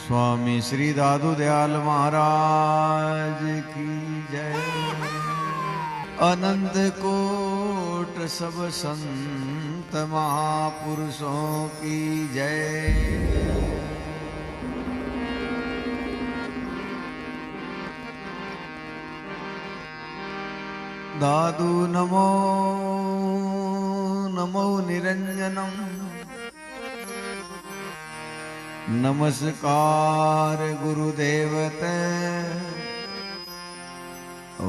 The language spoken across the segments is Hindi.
स्वामी श्री दादू दयाल महाराज की जय। अनंत कोट सब संत महापुरुषों की जय। दादू नमो नमो निरंजनम। नमस्कार गुरुदेवते।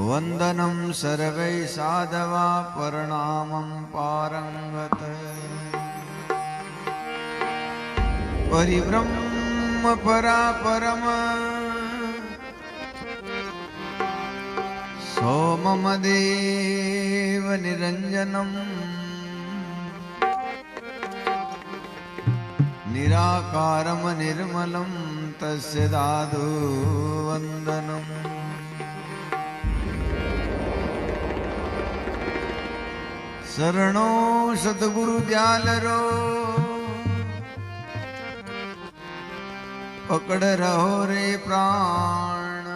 वंदनम सर्वै साधवा प्रणामं पारंगत। परिब्रह्म परापरम सोममदेव निरंजनम। निराकारम निर्मलं तस्य दादु वंदनम। शरणो सद्गुरु दयालरो पकड़ रहो रे प्राण।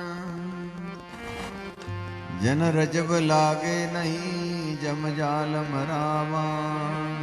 जन रजब लागे नहीं जम जाल मरावान।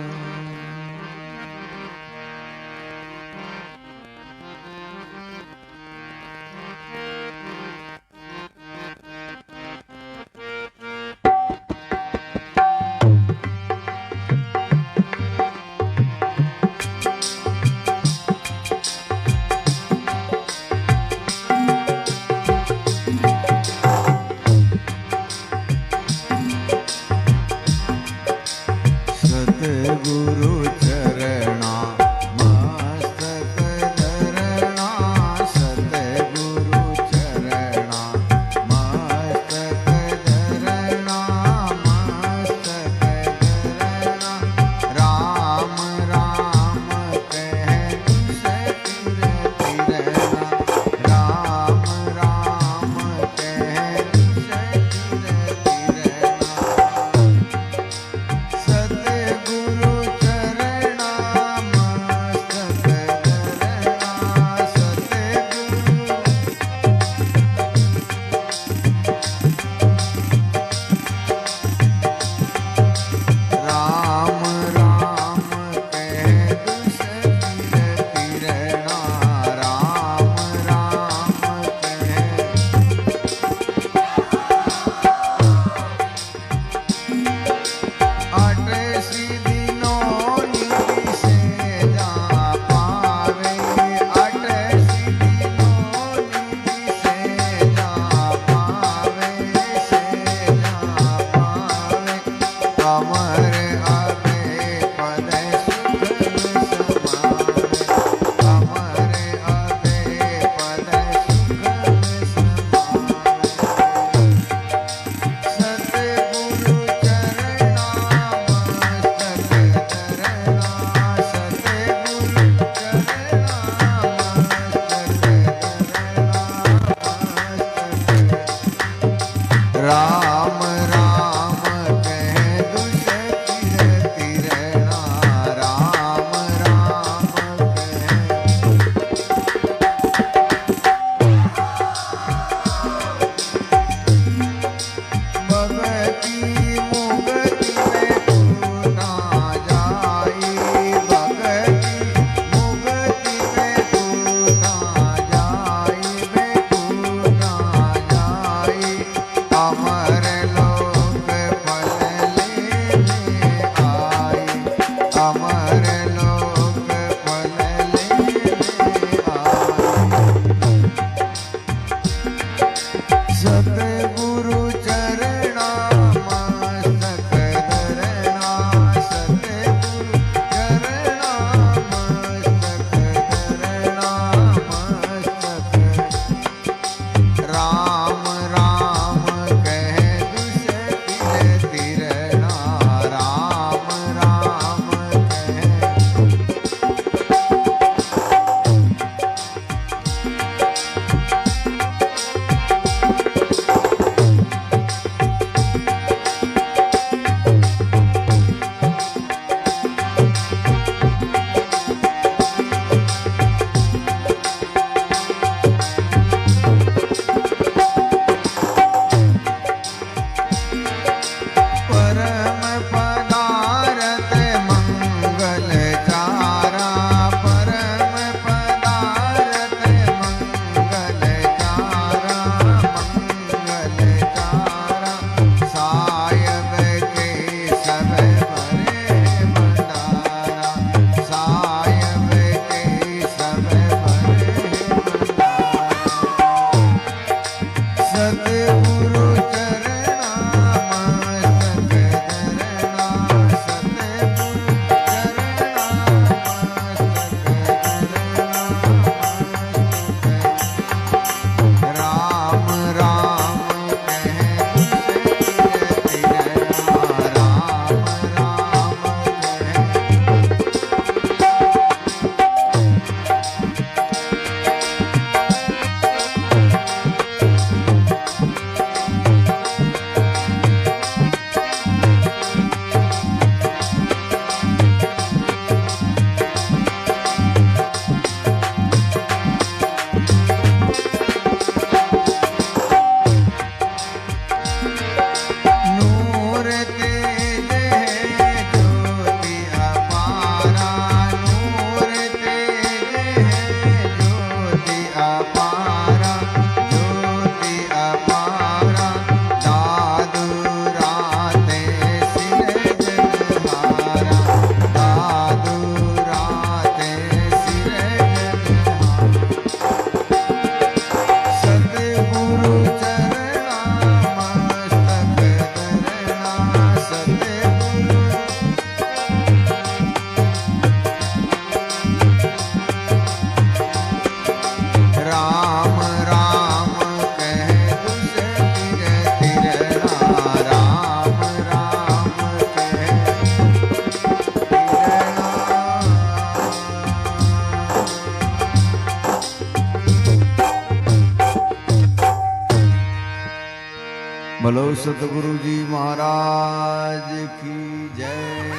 बोलो सतगुरु जी महाराज की जय।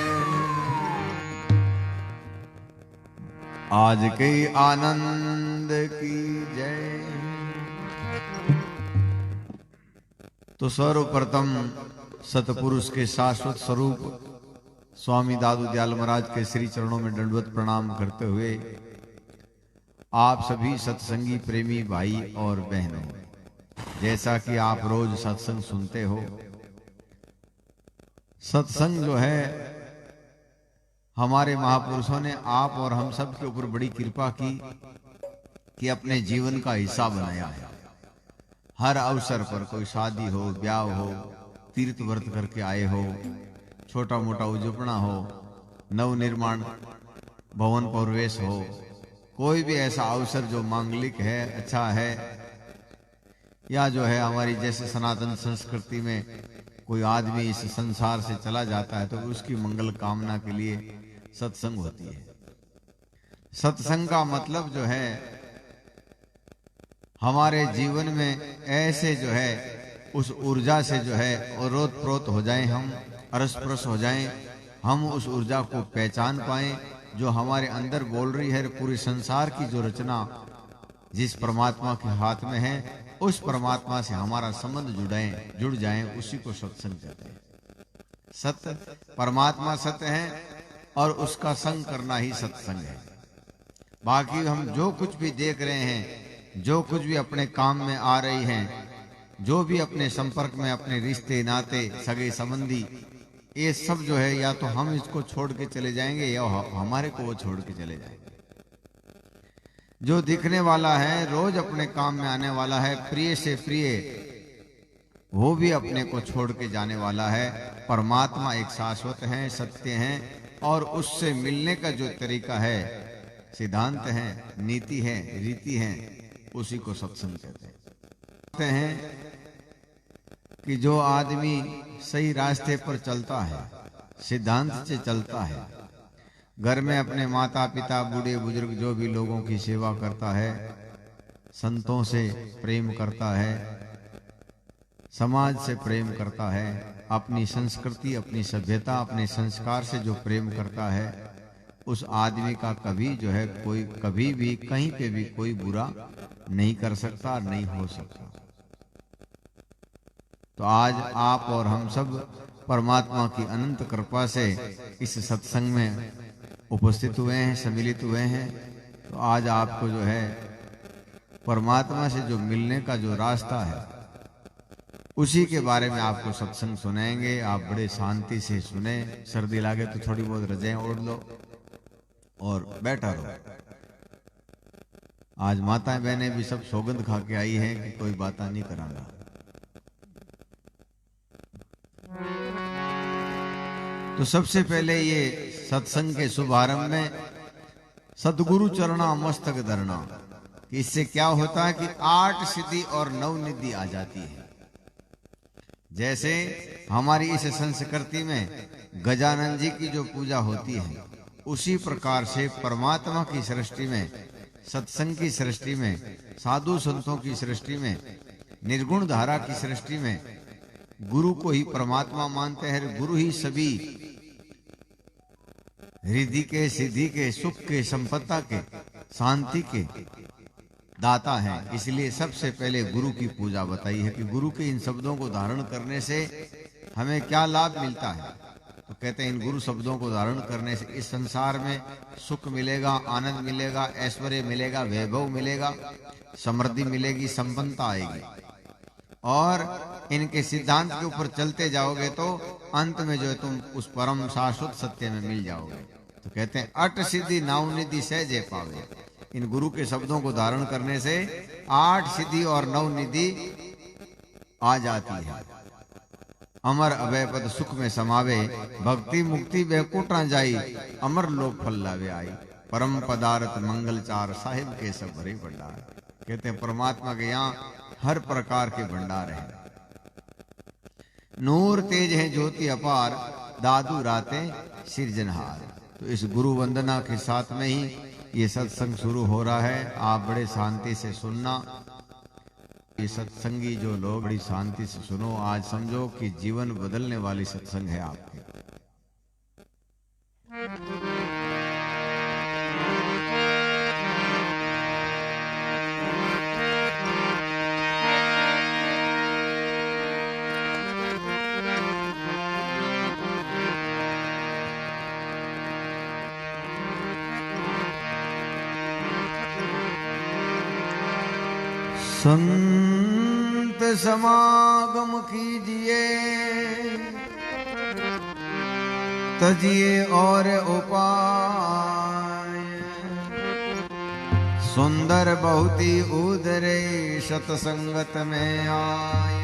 आज के आनंद की जय। तो सर्वप्रथम सतपुरुष के शाश्वत स्वरूप स्वामी दादू दयाल महाराज के श्री चरणों में दंडवत प्रणाम करते हुए आप सभी सत्संगी प्रेमी भाई और बहनों, जैसा कि आप रोज सत्संग सुनते हो, सत्संग जो है हमारे महापुरुषों ने आप और हम सब के ऊपर बड़ी कृपा की कि अपने जीवन का हिस्सा बनाया है। हर अवसर पर, कोई शादी हो, ब्याह हो, तीर्थ व्रत करके आए हो, छोटा मोटा उजुपना हो, नव निर्माण भवन प्रवेश हो, कोई भी ऐसा अवसर जो मांगलिक है, अच्छा है, या जो है हमारी जैसे सनातन संस्कृति में कोई आदमी इस संसार से चला जाता है तो उसकी मंगल कामना के लिए सत्संग होती है। सत्संग का मतलब जो है हमारे जीवन में ऐसे जो है उस ऊर्जा से जो है ओरोत प्रोत हो जाएं, हम अरसपरस हो जाएं, हम उस ऊर्जा को पहचान पाएं जो हमारे अंदर बोल रही है। पूरे संसार की जो रचना जिस परमात्मा के हाथ में है, उस परमात्मा से हमारा संबंध जुड़ जाए, उसी को सत्संग कहते हैं। सत्य परमात्मा सत्य है और उसका संग करना ही सत्संग है। बाकी हम जो कुछ भी देख रहे हैं, जो कुछ भी अपने काम में आ रही हैं, जो भी अपने संपर्क में अपने रिश्ते नाते सगे संबंधी, ये सब जो है या तो हम इसको छोड़ के चले जाएंगे या हमारे को वो छोड़ के चले जाएंगे। जो दिखने वाला है, रोज अपने काम में आने वाला है, प्रिय से प्रिय, वो भी अपने को छोड़ के जाने वाला है। परमात्मा एक शाश्वत है, सत्य है, और उससे मिलने का जो तरीका है, सिद्धांत है, नीति है, रीति है, उसी को सत्संग कहते हैं। कि जो आदमी सही रास्ते पर चलता है, सिद्धांत से चलता है, घर में अपने माता पिता बूढ़े बुजुर्ग जो भी लोगों की सेवा करता है, संतों से प्रेम करता है, समाज से प्रेम करता है, अपनी संस्कृति, अपनी सभ्यता, अपने संस्कार से जो प्रेम करता है, उस आदमी का कभी जो है कोई कभी भी कहीं पे भी कोई बुरा नहीं कर सकता, नहीं हो सकता। तो आज आप और हम सब परमात्मा की अनंत कृपा से इस सत्संग में उपस्थित हुए हैं, सम्मिलित हुए हैं। तो आज आपको जो है परमात्मा से जो मिलने का जो रास्ता है, उसी के बारे में आपको सत्संग सुनाएंगे। आप बड़े शांति से सुने, सर्दी लागे तो थोड़ी बहुत रजाएं ओढ़ लो और बैठा रहो। आज माताएं बहनें भी सब सौगंध खा के आई हैं कि कोई बात नहीं कराना। तो सबसे पहले ये सत्संग के शुभारंभ में सतगुरु चरणा मस्तक धरना, कि इससे क्या होता है कि 8 सिद्धि और 9 निधि आ जाती है। जैसे हमारी इस संस्कृति में गजानन जी की जो पूजा होती है, उसी प्रकार से परमात्मा की सृष्टि में, सत्संग की सृष्टि में, साधु संतों की सृष्टि में, निर्गुण धारा की सृष्टि में गुरु को ही परमात्मा मानते हैं। गुरु ही सभी रिद्धि के, सिद्धि के, सुख के, संपत्ता के, शांति के दाता है। इसलिए सबसे पहले गुरु की पूजा बताई है कि गुरु के इन शब्दों को धारण करने से हमें क्या लाभ मिलता है। तो कहते हैं इन गुरु शब्दों को धारण करने से इस संसार में सुख मिलेगा, आनंद मिलेगा, ऐश्वर्य मिलेगा, वैभव मिलेगा, समृद्धि मिलेगी, संपन्नता आएगी। और इनके सिद्धांत के ऊपर चलते जाओगे तो अंत में जो है तुम उस परम शाश्वत सत्य में मिल जाओगे। तो कहते हैं 8 सिद्धि 9 निधि सहजे पावे। इन गुरु के शब्दों को धारण करने से 8 सिद्धि और 9 निधि आ जाती है। अमर अभय पद सुख में समावे, भक्ति मुक्ति बैकुंठा जाई, अमर लोक फल लावे आई, परम पदार्थ मंगल चार, साहिब के सब भरे भंडार। कहते हैं परमात्मा के यहाँ हर प्रकार के भंडार हैं। नूर तेज है ज्योति अपार, दादू राते सिरजनहार। तो इस गुरु वंदना के साथ में ही ये सत्संग शुरू हो रहा है। आप बड़े शांति से सुनना। ये सत्संगी जो लोग बड़ी शांति से सुनो, आज समझो कि जीवन बदलने वाली सत्संग है आपके। संत समागम कीजिए, तजिए और उपाय, सुंदर बहुत ही उदरे सतसंगत में आय।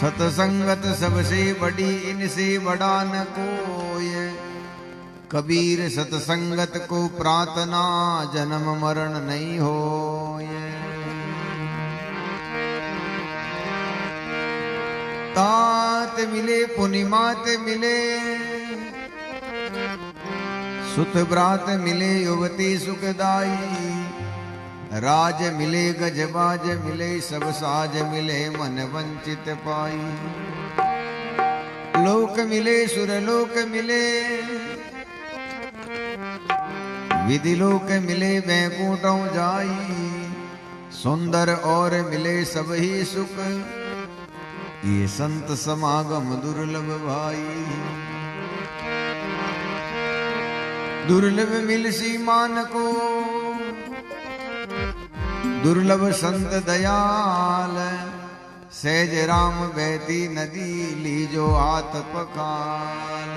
सतसंगत सबसे बड़ी, इनसे बड़ा न कोई। कबीर सतसंगत को प्रार्थना, जन्म मरण नहीं हो। तात मिले पुनिमात मिले, सुत ब्रात मिले युवती सुखदाई। राज मिले गजबाज मिले, सब साज मिले मन वंचित पाई। लोक मिले सुरलोक मिले, विधि लोक मिले वैकुंठों जाई। सुंदर और मिले सब ही सुख, ये संत समागम दुर्लभ भाई। दुर्लभ मिल सीमान को, दुर्लभ संत दयाल। सहज राम बहती नदी, लीजो हाथ पखाल।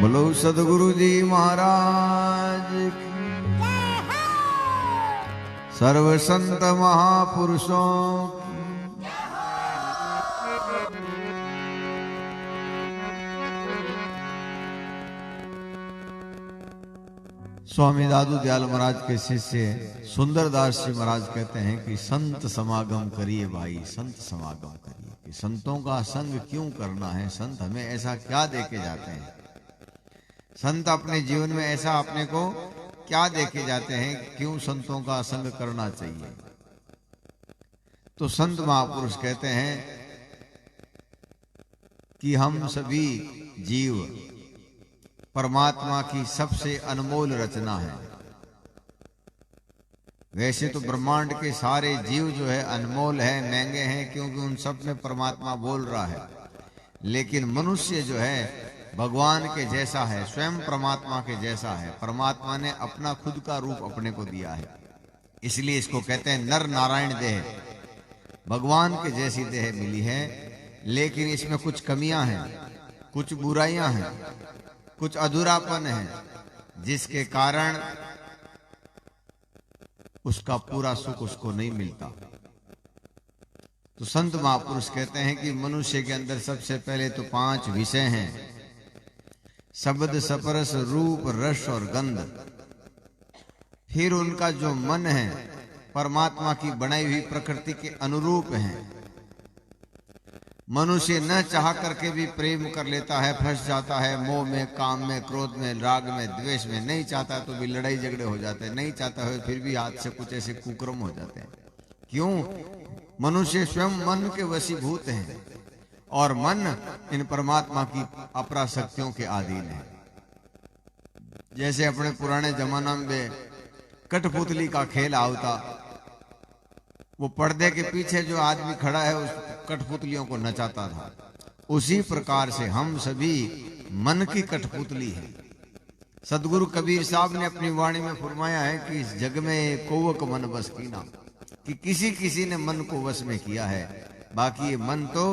बोलो सदगुरु जी महाराज की, सर्व संत महापुरुषों की। स्वामी दादू दयाल महाराज के शिष्य सुंदरदास जी महाराज कहते हैं कि संत समागम करिए भाई, संत समागम करिए। कि संतों का संग क्यों करना है, संत हमें ऐसा क्या देके जाते हैं, संत अपने जीवन में ऐसा अपने को क्या देके जाते हैं, क्यों संतों का संग करना चाहिए। तो संत महापुरुष कहते हैं कि हम सभी जीव परमात्मा की सबसे अनमोल रचना है। वैसे तो ब्रह्मांड के सारे जीव जो है अनमोल है, महंगे हैं, क्योंकि उन सब में परमात्मा बोल रहा है। लेकिन मनुष्य जो है भगवान के जैसा है, स्वयं परमात्मा के जैसा है। परमात्मा ने अपना खुद का रूप अपने को दिया है, इसलिए इसको कहते हैं नर नारायण देह। भगवान के जैसी देह मिली है, लेकिन इसमें कुछ कमियां हैं, कुछ बुराइयां हैं, कुछ अधूरापन है, जिसके कारण उसका पूरा सुख उसको नहीं मिलता। तो संत महापुरुष कहते हैं कि मनुष्य के अंदर सबसे पहले तो 5 विषय हैं, शब्द स्पर्श रूप रस और गंध। फिर उनका जो मन है परमात्मा की बनाई हुई प्रकृति के अनुरूप है। मनुष्य न चाह करके भी प्रेम कर लेता है, फंस जाता है मोह में, काम में, क्रोध में, राग में, द्वेष में। नहीं चाहता तो भी लड़ाई झगड़े हो जाते हैं, नहीं चाहता है फिर भी हाथ से कुछ ऐसे कुकर्म हो जाते हैं। क्यों? मनुष्य स्वयं मन के वशीभूत हैं और मन इन परमात्मा की अपरा शक्तियों के अधीन है। जैसे अपने पुराने जमाना में कठपुतली का खेल आवता, वो पर्दे के पीछे जो आदमी खड़ा है उस कठपुतलियों को नचाता था। उसी प्रकार से हम सभी मन की कठपुतली हैं। सदगुरु कबीर साहब ने अपनी वाणी में फरमाया है कि इस जग में कोवक मन बस कीना, कि किसी किसी ने मन को वश में किया है। बाकी ये मन तो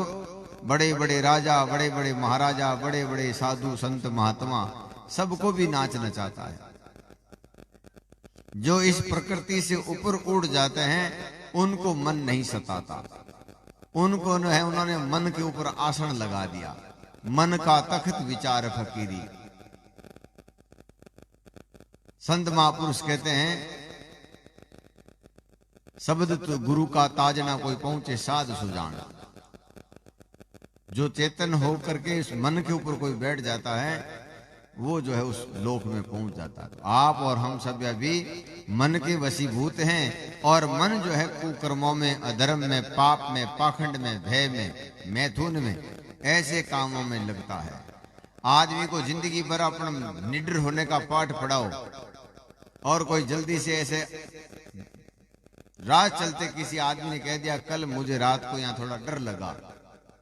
बड़े बड़े राजा, बड़े बड़े महाराजा, बड़े बड़े साधु संत महात्मा सबको भी नाच नचाता है। जो इस प्रकृति से ऊपर उड़ जाते हैं उनको मन नहीं सताता। उनको जो है उन्होंने मन के ऊपर आसन लगा दिया। मन का तख्त विचार फकीरी। संत महापुरुष कहते हैं शब्द तो गुरु का ताज ना कोई पहुंचे साध सुजान। जो चेतन होकर के इस मन के ऊपर कोई बैठ जाता है वो जो है उस लोक में पहुंच जाता है। आप और हम सब भी मन के वशीभूत हैं और मन जो है कुकर्मों में, अधर्म में, पाप में, पाखंड में, भय में, मैथुन में, ऐसे कामों में लगता है। आदमी को जिंदगी भर अपना निडर होने का पाठ पढ़ाओ और कोई जल्दी से ऐसे रात चलते किसी आदमी ने कह दिया कल मुझे रात को यहाँ थोड़ा डर लगा,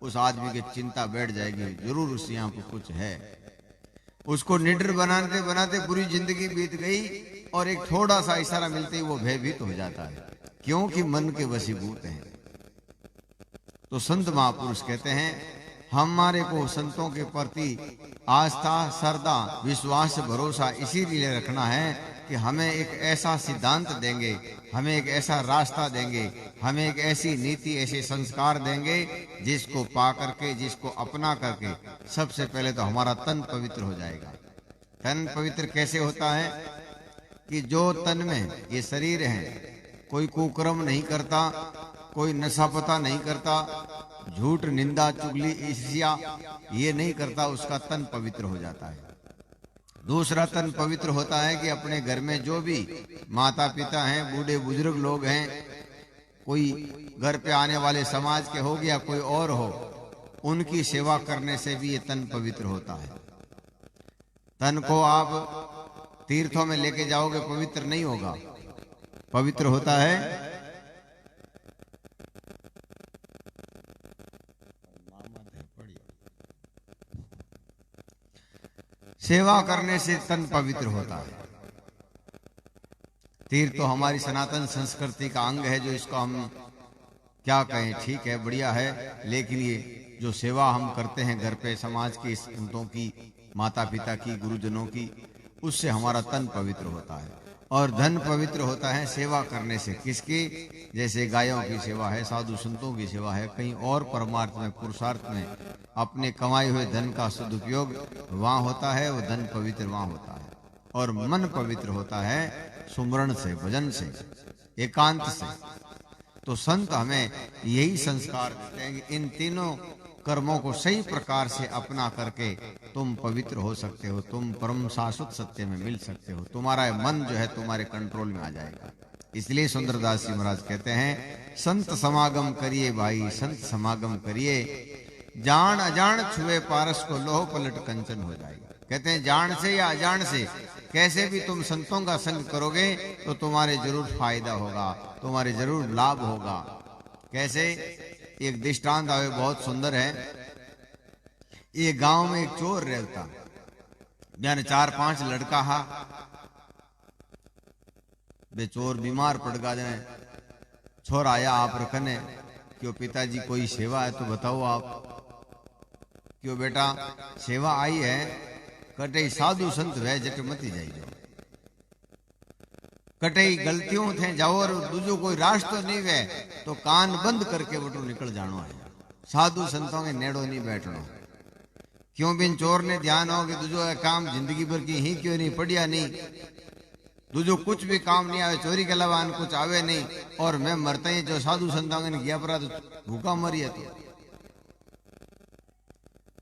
उस आदमी की चिंता बैठ जाएगी, जरूर उस यहाँ पे कुछ है। उसको निडर बनाते बनाते पूरी जिंदगी बीत गई और एक थोड़ा सा इशारा मिलते ही वो भयभीत हो जाता है, क्योंकि मन के वशीभूत हैं। तो संत महापुरुष कहते हैं हमारे को संतों के प्रति आस्था, श्रद्धा, विश्वास, भरोसा इसीलिए रखना है कि हमें एक ऐसा सिद्धांत देंगे, हमें एक ऐसा रास्ता देंगे, हमें एक ऐसी नीति, ऐसे संस्कार देंगे जिसको पा करके, जिसको अपना करके सबसे पहले तो हमारा तन पवित्र हो जाएगा। तन पवित्र कैसे होता है कि जो तन में ये शरीर है कोई कुकर्म नहीं करता, कोई नशा पता नहीं करता, झूठ, निंदा, चुगली, ईर्ष्या ये नहीं करता, उसका तन पवित्र हो जाता है। दूसरा तन पवित्र होता है कि अपने घर में जो भी माता पिता हैं, बूढ़े बुजुर्ग लोग हैं, कोई घर पे आने वाले समाज के हो या कोई और हो, उनकी सेवा करने से भी ये तन पवित्र होता है। तन को आप तीर्थों में लेके जाओगे पवित्र नहीं होगा, पवित्र होता है सेवा करने से तन पवित्र होता है। तीर्थ तो हमारी सनातन संस्कृति का अंग है, जो इसको हम क्या कहें, ठीक है, बढ़िया है, लेकिन ये जो सेवा हम करते हैं घर पे समाज की, संतों की, माता पिता की, गुरुजनों की, उससे हमारा तन पवित्र होता है। और धन पवित्र होता है सेवा करने से। किसकी? जैसे गायों की सेवा है, साधु संतों की सेवा है, कहीं और परमार्थ में, पुरुषार्थ में अपने कमाए हुए धन का सदुपयोग वहां होता है, वो धन पवित्र वहां होता है। और मन पवित्र होता है सुमरण से, भजन से, एकांत से। तो संत हमें यही संस्कार देते हैं कि इन तीनों कर्मों को सही प्रकार से अपना करके तुम पवित्र हो सकते हो, तुम परम शाश्वत सत्य में मिल सकते हो, तुम्हारा मन जो है तुम्हारे कंट्रोल में आ जाएगा। इसलिए सुंदरदास जी महाराज कहते हैं संत समागम करिए भाई, संत समागम करिए, जान अजान छुए पारस को लोह पलट कंचन हो जाएगा। कहते हैं जान से या अजान से कैसे भी तुम संतों का संग करोगे तो तुम्हारे जरूर फायदा होगा, तुम्हारे जरूर लाभ होगा। कैसे? एक दृष्टांत आवे, बहुत सुंदर है। ये गांव में एक चोर रहता, यानी 4-5 लड़का हा, बे चोर बीमार पड़ गया। जने छोर आया आप रखने, क्यों पिताजी कोई सेवा है तो बताओ आप। क्यों बेटा सेवा आई है? कटे साधु संत वह जट मती जाइए, कटे गलतियों थे जाओ और दूजो कोई रास्तो नहीं वे तो कान बंद करके बटू निकल जानो है। साधु संतों के नेड़ो नहीं बैठनो। क्यों बिन चोर ने ध्यान हो कि दूजो काम जिंदगी भर की ही क्यों नहीं पढ़िया नहीं, दूजो कुछ भी काम नहीं आवे, चोरी के अलावा कुछ आवे नहीं, और मैं मरता ही जो साधु संतों ने किया परा तो भूखा मरिए। तो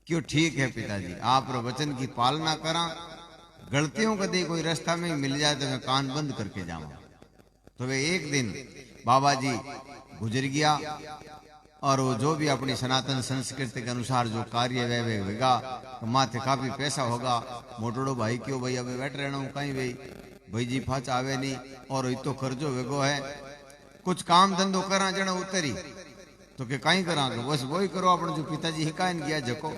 क्यों? ठीक है पिताजी, आप वचन की पालना करा, गलतियों का दे कोई रास्ता में मिल जाए तो मैं कान बंद करके जाऊं। तो वे एक दिन बाबा जी गुजर गया और वो जो भी अपनी सनातन संस्कृति के अनुसार जो कार्य वे वेगा, माथे काफी पैसा होगा, मोटोड़ो भाई क्यों भाई अबे बैठ रहना हूं कहीं भाई जी फाच आवे नहीं, और तो कर्जो वेगो है, कुछ काम धंधो करा जन उतरी तो के कहीं करा, बस वही करो अपने जो पिताजी हिकायन किया जको।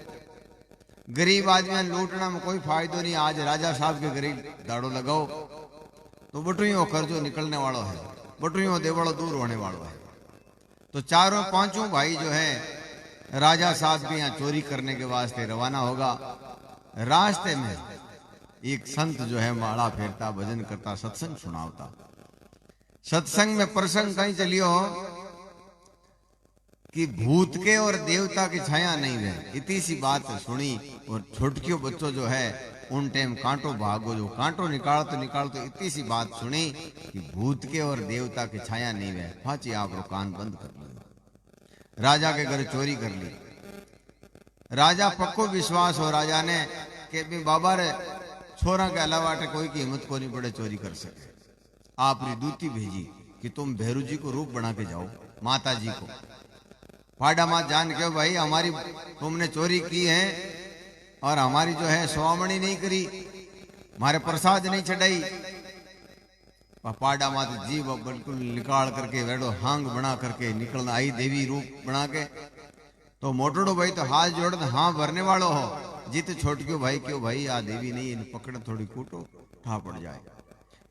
गरीब आदमी लूटना में कोई फायदो नहीं। आज राजा साहब के गरीब दाड़ो लगाओ तो बटुइयों कर्जो निकलने वालों है, बटुइयों देवड़ो दूर होने वालों है। तो 4-5 भाई जो है राजा साहब के यहाँ चोरी करने के वास्ते रवाना होगा। रास्ते में एक संत जो है माला फेरता, भजन करता, सत्संग सुनावता। सत्संग में प्रसंग कहीं चलियो कि भूत के और देवता की छाया नहीं है, इतनी सी बात सुनी। और छोटकियों बच्चों जो है उन टाइम कांटो भागो, जो कांटो निकाल तो इतनी सी बात सुनी कि भूत के और देवता की छाया नहीं है। फाची आप रो कान बंद कर ली। राजा के घर चोरी कर ली। राजा पक्को विश्वास हो राजा ने कि भी बाबा रे छोरा के अलावा कोई की हिम्मत को नहीं पड़े चोरी कर सके। आपने दूती भेजी कि तुम भैरू जी को रूप बना के जाओ, माता जी को। पाडा मात जान के भाई हमारी तुमने चोरी की है और हमारी जो है स्वामणी नहीं करी, हमारे प्रसाद नहीं चढ़ाई। पाडा मात जी वो बिल्कुल निकाल करके वेडो हांग बना करके निकलना आई देवी रूप बना के। तो मोटड़ो भाई तो हाथ जोड़ हाँ भरने वालों हो। जीत छोट क्यों भाई, क्यों भाई आ देवी नहीं, इन पकड़ थोड़ी कूटो ठा पड़ जाए।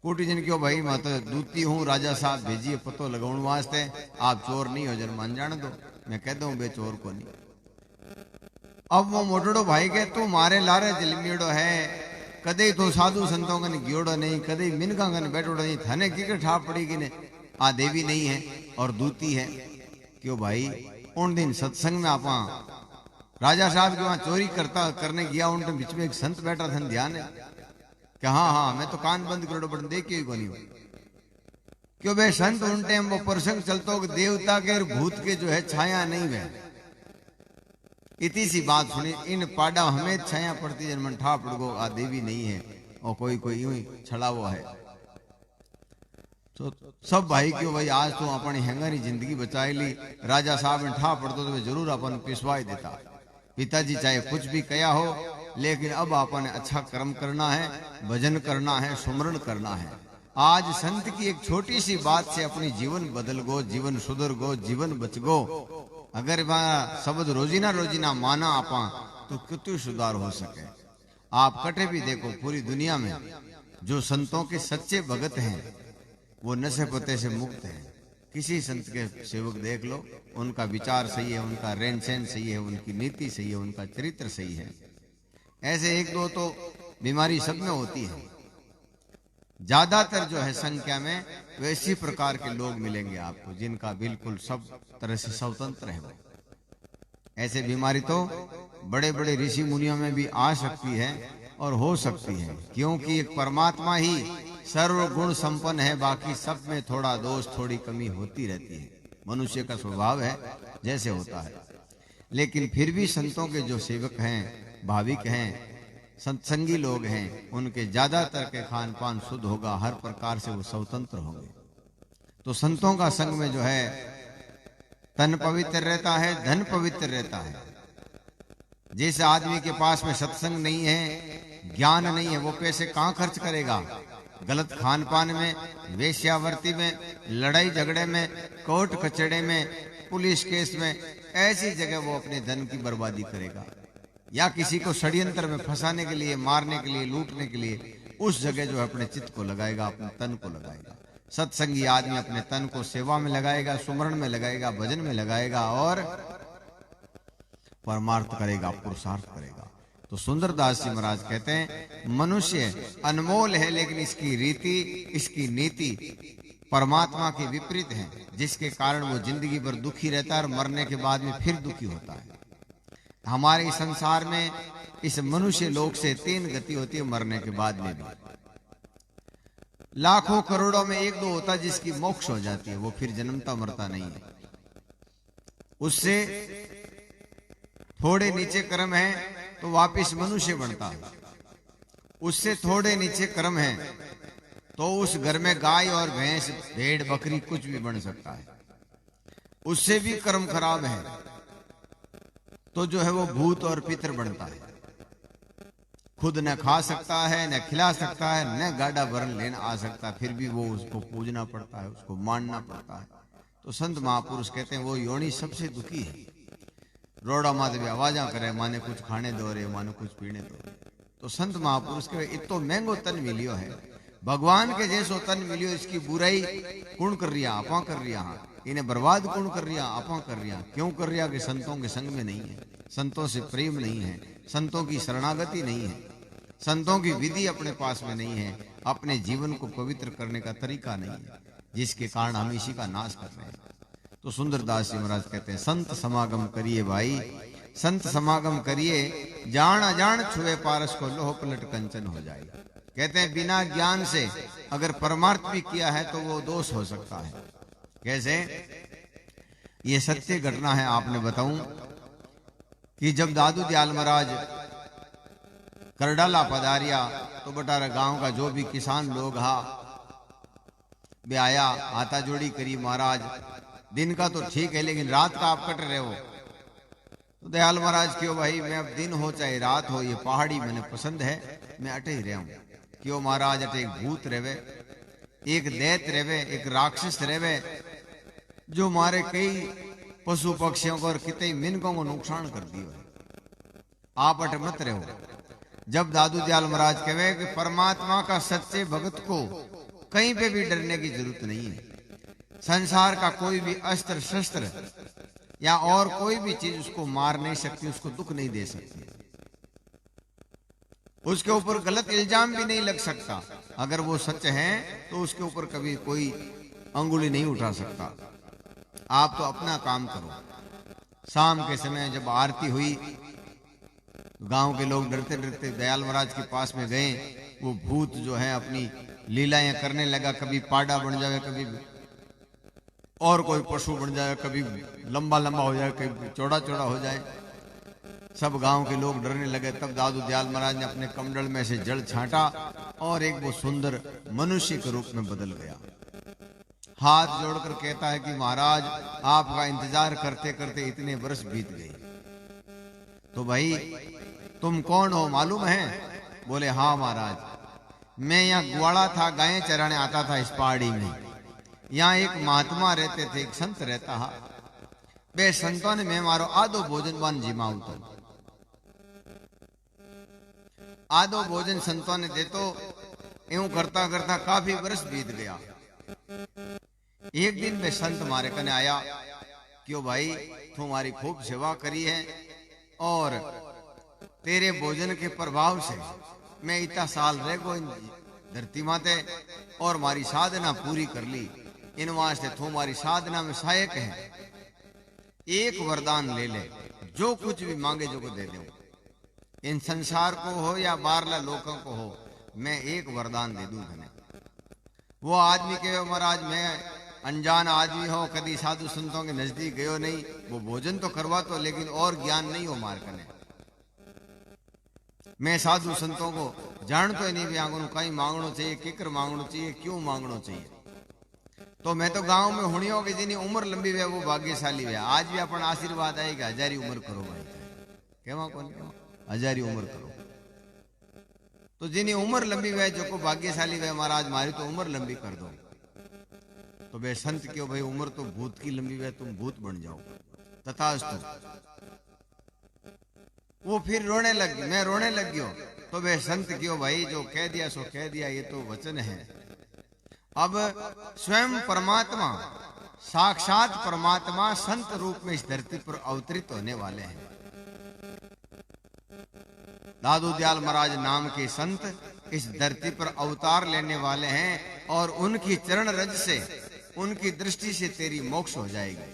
कूटी जन क्यों भाई मैं तो दूती हूँ, राजा साहब भेजिए पतो लगाउन वास्ते, आप चोर नहीं हो जन मान जान दो, मैं कह दूं बे चोर को नहीं। अब वो मोटड़ो भाई के तू मारे लारे जलमियोड़ो है, कदे तो साधु संतों कन गियोड़ो नहीं, कदे मिनका कन बैठोड़ो नहीं, थाने की ठा पड़ी कि ने आ देवी नहीं है और दूती है। क्यों भाई उन दिन सत्संग में आपा राजा साहब के वहां चोरी करने गया, उन बीच में एक संत बैठा था, ध्यान है कि हाँ मैं तो कान बंद करो बटन देख के को नहीं। क्यों बे संत उन टाइम वो प्रसंग चलतो कि देवता के और भूत के जो है छाया नहीं है। इतनी सी बात सुनी, इन पाडा हमें छाया पड़ती जन मन ठा पड़गो आ देवी नहीं है और कोई यूं ही छड़ा हुआ है। तो सब भाई क्यों भाई आज तो अपनी हैंगारी जिंदगी बचाई ली। राजा साहब ने ठा पड़तो तो जरूर अपन पिसवाई देता। पिताजी चाहे कुछ भी कया हो, लेकिन अब अपन अच्छा कर्म करना है, भजन करना है, सुमरण करना है। आज संत की एक छोटी सी बात से अपनी जीवन बदल गो, जीवन सुधर गो, जीवन बच गो। अगर वह शब्द रोजीना माना आपा तो कितनी सुधार हो सके। आप कटे भी देखो पूरी दुनिया में जो संतों के सच्चे भगत हैं वो नशे पते से मुक्त हैं। किसी संत के सेवक देख लो, उनका विचार सही है, उनका रहन सहन सही है, उनकी नीति सही है, उनका चरित्र सही है। ऐसे एक दो तो बीमारी सब में होती है, ज्यादातर जो है संख्या में वैसी प्रकार के लोग मिलेंगे आपको जिनका बिल्कुल सब तरह से स्वतंत्र है। ऐसे बीमारी तो बड़े बड़े ऋषि मुनियों में भी आ सकती है और हो सकती है, क्योंकि एक परमात्मा ही सर्व गुण संपन्न है, बाकी सब में थोड़ा दोष थोड़ी कमी होती रहती है। मनुष्य का स्वभाव है जैसे होता है। लेकिन फिर भी संतों के जो सेवक हैं, भाविक हैं, सत्संगी लोग हैं, उनके ज्यादातर के खान पान शुद्ध होगा, हर प्रकार से वो स्वतंत्र होंगे। तो संतों का संग में जो है तन पवित्र रहता है, धन पवित्र रहता है। जिस आदमी के पास में सत्संग नहीं है, ज्ञान नहीं है, वो पैसे कहां खर्च करेगा? गलत खान पान में, वेश्यावृत्ति में, लड़ाई झगड़े में, कोर्ट कचड़े में, पुलिस केस में, ऐसी जगह वो अपने धन की बर्बादी करेगा। या किसी को षड्यंत्र में फंसाने के लिए, मारने के लिए, लूटने के लिए, उस जगह जो है अपने चित्त को लगाएगा, अपने तन को लगाएगा। सत्संगी आदमी अपने तन को सेवा में लगाएगा, सुमरण में लगाएगा, भजन में लगाएगा और परमार्थ करेगा, पुरुषार्थ करेगा। तो सुंदरदास जी महाराज कहते हैं मनुष्य अनमोल है, लेकिन इसकी रीति, इसकी नीति परमात्मा के विपरीत है, जिसके कारण वो जिंदगी भर दुखी रहता है और मरने के बाद में फिर दुखी होता है। हमारे संसार में इस मनुष्य लोक से 3 गति होती है मरने के बाद में भी। लाखों करोड़ों में 1-2 होता है जिसकी मोक्ष हो जाती है, वो फिर जन्मता मरता नहीं है। उससे थोड़े नीचे कर्म है तो वापिस मनुष्य बनता है। उससे थोड़े नीचे कर्म है तो उस घर में गाय और भैंस, भेड़, बकरी कुछ भी बन सकता है। उससे भी कर्म खराब है तो जो है वो भूत और पितर बनता है। खुद न खा सकता है, न खिला सकता है, न गाड़ा भरन लेना आ सकता, फिर भी वो उसको पूजना पड़ता है, उसको मानना पड़ता है। तो संत महापुरुष कहते हैं वो योनि सबसे दुखी है। रोड़ा माते भी आवाजा करे, माने कुछ खाने दो रे, माने कुछ पीने दो। तो संत महापुरुष के इतो महंगो तन मिलियो है, भगवान के जैसो तन मिलियो, इसकी बुराई कौन कर रिया? आपा कर रिया। इन्हें बर्बाद कौन कर रिया? आपा कर रिया। क्यों कर रिया? कि संतों के संग में नहीं है, संतों से प्रेम नहीं है, संतों की शरणागति नहीं है। संतों की विधि अपने पास में नहीं है, अपने जीवन को पवित्र करने का तरीका नहीं है, जिसके कारण हम इसी का नाश कर रहे हैं। तो सुंदरदास जी महाराज कहते हैं, संत समागम करिए भाई, संत समागम करिए, जान अजान छुए पारस को लोह पलट कंचन हो जाए। कहते हैं बिना ज्ञान से अगर परमार्थ भी किया है तो वो दोष हो सकता है। कैसे? ये सत्य घटना है, आपने बताऊं कि जब दादू दयाल महाराज करडाला पधारिया तो बटारा गांव का जो भी किसान लोग हा वे आया, हाथा जोड़ी करी, महाराज दिन का तो ठीक है लेकिन रात का आप कट रहे हो। तो दयाल महाराज क्यों भाई, मैं अब दिन हो चाहे रात हो, ये पहाड़ी मैंने पसंद है, मैं अटे ही रहा हूं। क्यों महाराज? अटे एक भूत रेवे, एक दैत रेवे, एक राक्षस रेवे जो मारे कई पशु पक्षियों को और कितने मिनकों को नुकसान कर दियो है। आप अटे मत रहो। जब दादू दयाल महाराज कहे कि परमात्मा का सच्चे भगत को कहीं पे भी डरने की जरूरत नहीं है, संसार का कोई भी अस्त्र शस्त्र या और कोई भी चीज उसको मार नहीं सकती, उसको दुख नहीं दे सकती, उसके ऊपर गलत इल्जाम भी नहीं लग सकता। अगर वो सच है तो उसके ऊपर कभी कोई अंगुली नहीं उठा सकता। आप तो अपना काम करो। शाम के समय जब आरती हुई, गांव के लोग डरते डरते दयाल महाराज के पास में गए। वो भूत जो है अपनी लीलाएं करने लगा, कभी पाड़ा बन जाए, कभी और कोई पशु बन जाए, कभी लंबा लंबा हो जाए, कभी चौड़ा चौड़ा हो जाए। सब गांव के लोग डरने लगे। तब दादू दयाल महाराज ने अपने कमंडल में से जल छांटा और एक वो सुंदर मनुष्य के रूप में बदल गया। हाथ जोड़कर कहता है कि महाराज आपका इंतजार करते करते इतने वर्ष बीत गए, तो भाई तुम कौन हो मालूम है? बोले हाँ महाराज, मैं यहाँ ग्वाड़ा था, गायें चराने आता था इस पहाड़ी में। यहाँ एक महात्मा रहते थे, एक संत रहता हा, बे संतों ने मैं मारो आधो भोजन बान जिमाऊ तो आधो भोजन संतों ने दे तो यूं करता करता काफी वर्ष बीत गया। एक दिन वे संत मारे कने आया, क्यों भाई तुम्हारी खूब सेवा करी है और तेरे भोजन के प्रभाव से मैं इतना साल रह गो इन धरती माते और मारी साधना पूरी कर ली। इन वास्ते तुम्हारी साधना में सहायक है, एक वरदान ले ले, जो कुछ भी मांगे जो को दे दो। इन संसार को हो या बारला लोगों को हो, मैं एक वरदान दे दूं धने। वो आदमी कहे महाराज मैं अनजान आदमी हो, कभी साधु संतों के नजदीक गयो नहीं, वो भोजन तो करवा तो लेकिन और ज्ञान नहीं हो मार कने। मैं साधु संतों को जानतो ही नहीं भी आंगों कहीं मांगनो चाहिए, किकर मांगनो चाहिए, क्यों मांगनो चाहिए। तो मैं तो गांव में हुणियों की जिनी उम्र लंबी हुई वो भाग्यशाली है। आज भी अपन आशीर्वाद आएगा, हजारी उम्र करो भाई, केवा कौन हजारी उम्र करो। तो जिनी उम्र लंबी हुई जो को भाग्यशाली हुए, महाराज मारी तो उम्र लंबी कर दो। तो वे संत क्यों भाई, उम्र तो भूत की लंबी हुई, तुम भूत बन जाओ तथास्तु। वो फिर रोने लगी, मैं रोने लगी हो। तो वे संत क्यों भाई, जो कह दिया सो कह दिया, ये तो वचन है। अब स्वयं परमात्मा, साक्षात परमात्मा संत रूप में इस धरती पर अवतरित होने वाले हैं। दादू दयाल महाराज नाम के संत इस धरती पर अवतार लेने वाले हैं और उनकी चरण रज से, उनकी दृष्टि से तेरी मोक्ष हो जाएगी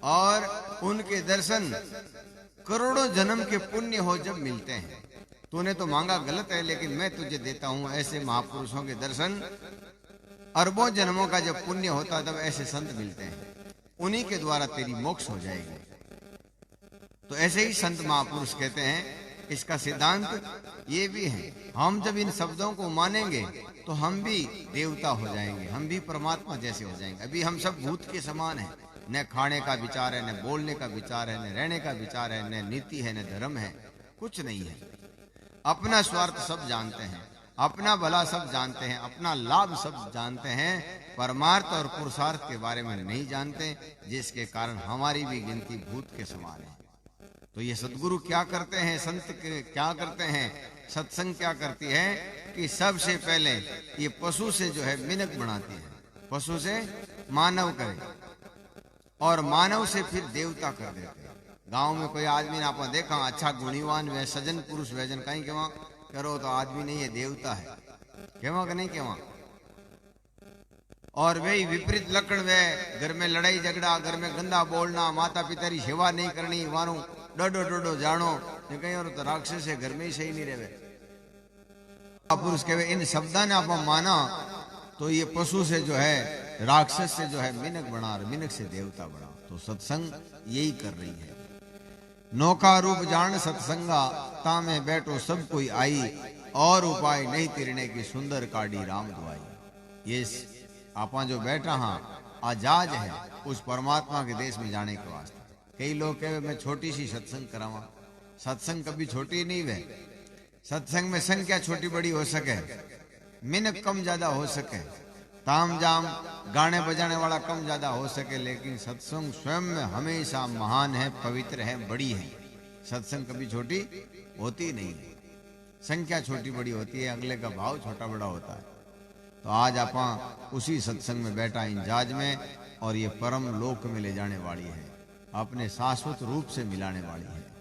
और उनके दर्शन करोड़ों जन्म के पुण्य हो जब मिलते हैं। तूने तो मांगा गलत है, लेकिन मैं तुझे देता हूं ऐसे महापुरुषों के दर्शन। अरबों जन्मों का जब पुण्य होता तब ऐसे संत मिलते हैं, उन्हीं के द्वारा तेरी मोक्ष हो जाएगी। तो ऐसे ही संत महापुरुष कहते हैं। इसका सिद्धांत ये भी है, हम जब इन शब्दों को मानेंगे तो हम भी देवता हो जाएंगे, हम भी परमात्मा जैसे हो जाएंगे। अभी हम सब भूत के समान हैं, न खाने का विचार है, न बोलने का विचार है, न रहने का विचार है, न नीति है, न धर्म है, कुछ नहीं है। अपना स्वार्थ सब जानते हैं, अपना भला सब जानते हैं, अपना लाभ सब जानते हैं, परमार्थ और पुरुषार्थ के बारे में नहीं जानते, जिसके कारण हमारी भी गिनती भूत के समान है। तो ये सदगुरु क्या करते हैं, संत क्या करते हैं, सत्संग क्या करती है कि सबसे पहले ये पशु से जो है मिनक बनाती है, पशु से मानव करे और मानव से फिर देवता कर देते हैं। गांव में कोई आदमी ने आपने देखा अच्छा गुणीवान वे सज्जन पुरुष वैजन कहीं के वहां करो तो आदमी नहीं है, देवता है। केवा कि नहीं केवा? और वही विपरीत लक्षण वे घर में लड़ाई झगड़ा, घर में गंदा बोलना, माता पिता की सेवा नहीं करनी, मारू डोडो डोडो जानो, ये कहीं और तो राक्षस है, घर में ही सही नहीं रहे। पुरुष कहे इन शब्दा ने आप माना तो ये पशु से जो है, राक्षस से जो है मिनक बना, मिनक से देवता बना। तो सत्संग यही कर रही है। नौका रूप जान सत्संगा, तामे बैठो सब कोई आई, और उपाय नहीं तिरने की सुंदर काढ़ी राम दुआई। ये आपा जो बैठा हाँ आजाद है उस परमात्मा के देश में जाने के वास्ते। कई लोग कहे मैं छोटी सी सत्संग करावा, सत्संग कभी छोटी नहीं है। सत्संग में संख्या छोटी बड़ी हो सके, मिनक कम ज्यादा हो सके, ताम जाम गाने बजाने वाला कम ज्यादा हो सके, लेकिन सत्संग स्वयं में हमेशा महान है, पवित्र है, बड़ी है। सत्संग कभी छोटी होती नहीं है। संख्या छोटी बड़ी होती है, अगले का भाव छोटा बड़ा होता है। तो आज आप उसी सत्संग में बैठा इंजाज में, और ये परम लोक में ले जाने वाली है, अपने शाश्वत रूप से मिलाने वाली है।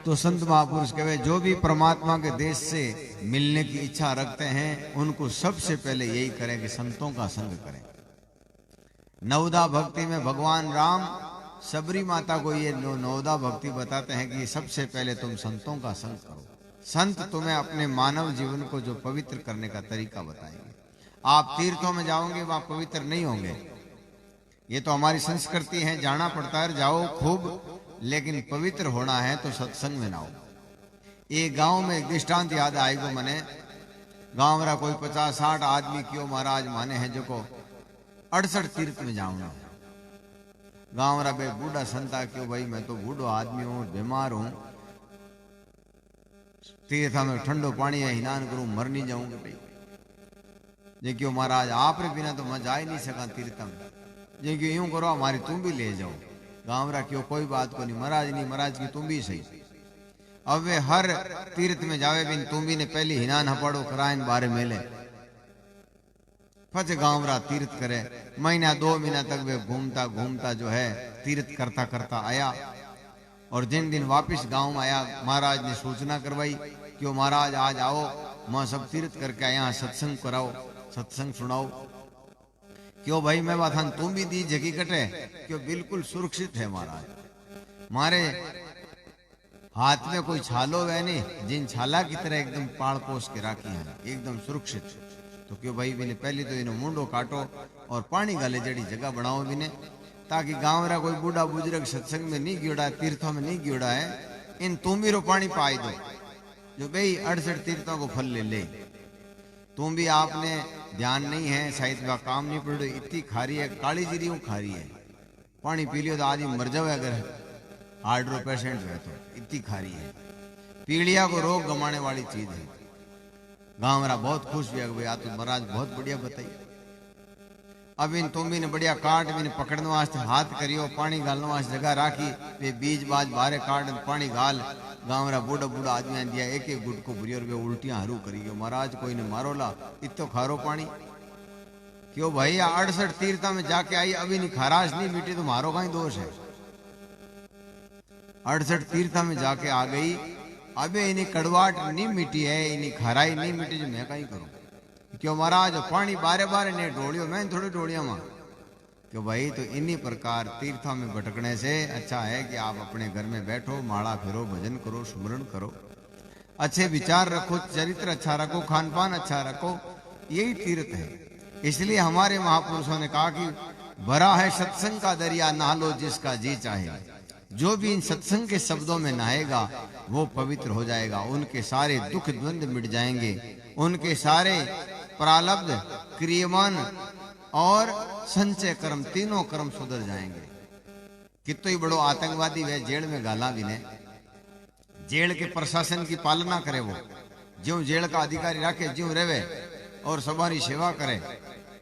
तो संत महापुरुष कहे जो भी परमात्मा के देश से मिलने की इच्छा रखते हैं, उनको सबसे पहले यही करें कि संतों का संग करें। नवदा भक्ति में भगवान राम सबरी माता को ये नवदा भक्ति बताते हैं कि सबसे पहले तुम संतों का संग करो। संत तुम्हें अपने मानव जीवन को जो पवित्र करने का तरीका बताएंगे। आप तीर्थों में जाओगे वहां पवित्र नहीं होंगे, ये तो हमारी संस्कृति है, जाना पड़ता है, जाओ खूब, लेकिन पवित्र होना है तो सत्संग में ना हो। एक गांव में एक दृष्टांत याद आएगो मने। गांव रा कोई 50-60 आदमी क्यों महाराज माने हैं जो को 68 तीर्थ में जाऊंगा। गांव रा बे बूढ़ा संता क्यों भाई मैं तो बूढ़ो आदमी हूं, बीमार हूं, तीर्थ में ठंडो पानी है, स्नान करूं, मर नहीं जाऊंगा भाई। जे क्यों महाराज आप रे बिना तो मैं जा ही नहीं सका तीर्थ में। जे क्यों यूं करो हमारी तुम भी ले जाओ। गांव रा क्यों कोई बात को नहीं, महाराज नहीं, महाराज की तुम भी सही। अब वे हर तीर्थ में जावे बिन तुम भी ने पहली हिनान हपड़ो करायन बारे मेले, फच गांव रा तीर्थ करे। महीना 2 महीना तक वे घूमता घूमता जो है तीर्थ करता करता आया, और जिन दिन वापिस गांव आया महाराज ने सूचना करवाई कि महाराज आज आओ, मैं सब तीर्थ करके आया, सत्संग कराओ, सत्संग सुनाओ। क्यों भाई मैं बात तुम भी दी जगी कटे, क्यों बिल्कुल सुरक्षित है महाराज। मारे हाथ में कोई छालो है नहीं, जिन छाला की तरह एकदम पाड़ पोस के राखी है, एकदम सुरक्षित। तो क्यों भाई बिने पहले तो इन्हें मुंडो काटो और पानी गाले जड़ी जगह बनाओ बिने, ताकि गांव रा कोई बूढ़ा बुजुर्ग सत्संग में नहीं गियोड़ा, तीर्थों में नहीं गियोड़ा है, इन तुम भी रो पानी पाई दो, जो भाई 68 तीर्थों को फल ले ले। तुम भी आपने ध्यान नहीं है, शायद वह काम नहीं पड़ रही, इतनी खारी है, काली जीरी खारी है, पानी पी लियो तो आदमी मर जाओ अगर हार्ट रो पेशेंट है तो, इतनी खारी है। पीड़िया को रोग गमाने वाली चीज है। गांव वाला बहुत खुश हुआ भाई आ तो महाराज बहुत बढ़िया बताई। अब इन तुम भी ने बढ़िया काट भी ने पकड़ने वास्ते हाथ करियो, पानी गालने वास्ते जगह राखी, वे बीज बाज बारे काट पानी गाल। गांव रा बूढ़ा बूढ़ा आदमी दिया एक एक गुट को बुरी, और वे उल्टियां हरू करियो, महाराज कोई ने मारो ला, इतो खारो पानी। क्यों भाई 68 तीर्था में जाके आई, अभी नहीं खराश नहीं मिटी तो मारो कहीं दोष है। 68 तीर्था में जाके आ गई, अबे इन्हीं कड़वाट नहीं मिटी है, इन्हीं खराई नहीं मिटी, जो मैं कहीं करूं। क्यों महाराज पानी बारे बारे ने ढोलियो, मैं थोड़ी ढोलिया मां। क्यों भाई तो इन्हीं प्रकार तीर्थों में भटकने से अच्छा है कि आप अपने घर में बैठो, माला फिरो, भजन करो, सुमरण करो, अच्छे विचार रखो, चरित्र अच्छा रखो, खान पान अच्छा रखो, यही तीर्थ है। इसलिए हमारे महापुरुषों ने कहा कि भरा है सत्संग का दरिया, नहा लो जिसका जी चाहे। जो भी इन सत्संग के शब्दों में नहाएगा वो पवित्र हो जाएगा, उनके सारे दुख द्वंद मिट जाएंगे, उनके सारे प्रारब्ध, क्रियमान और संचय कर्म, तीनों कर्म सुधर जाएंगे। कितो ही बड़ो आतंकवादी वे जेल में गाला भी ने, जेल के प्रशासन की पालना करे, वो ज्यों जेल का अधिकारी रखे ज्यों रहे और सवारी सेवा करे,